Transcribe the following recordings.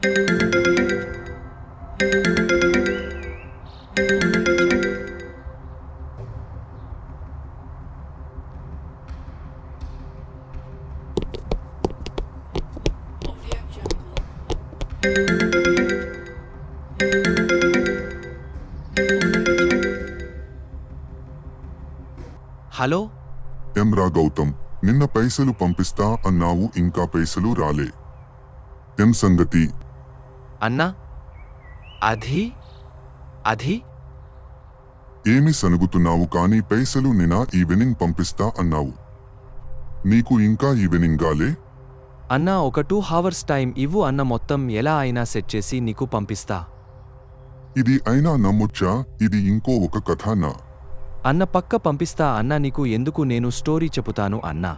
Hello రా గౌతమ్, నిన్న పైసలు పంపిస్తా అన్నావు, ఇంకా పైసలు రాలే. సంగతి? అన్నా, అది ఏమి సనుగుతున్నావు? కానీ పైసలు నిన్న ఈవెనింగ్ పంపిస్తా అన్నావు. నీకు ఇంకా ఈవెనింగ్ గాలే? అన్నా, ఒక 2 hours టైం ఇవ్వు అన్న, మొత్తం ఎలా అయినా సెట్ చేసి నీకు పంపిస్తా. ఇది అయినా నమ్మొచ్చా? ఇది ఇంకో ఒక కథనా? అన్న, పక్క పంపిస్తా అన్నా. నీకు ఎందుకు, నేను స్టోరీ చెబుతాను అన్నా.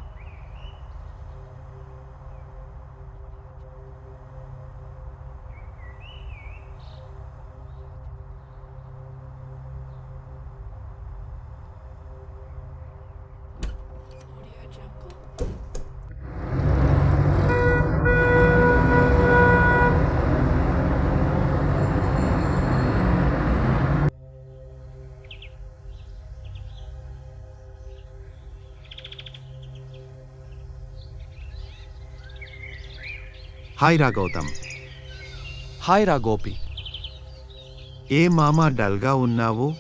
హాయ్ రా గౌతమ్. హాయ్ రా గోపి. ఏ మామా డల్గా ఉన్నావు?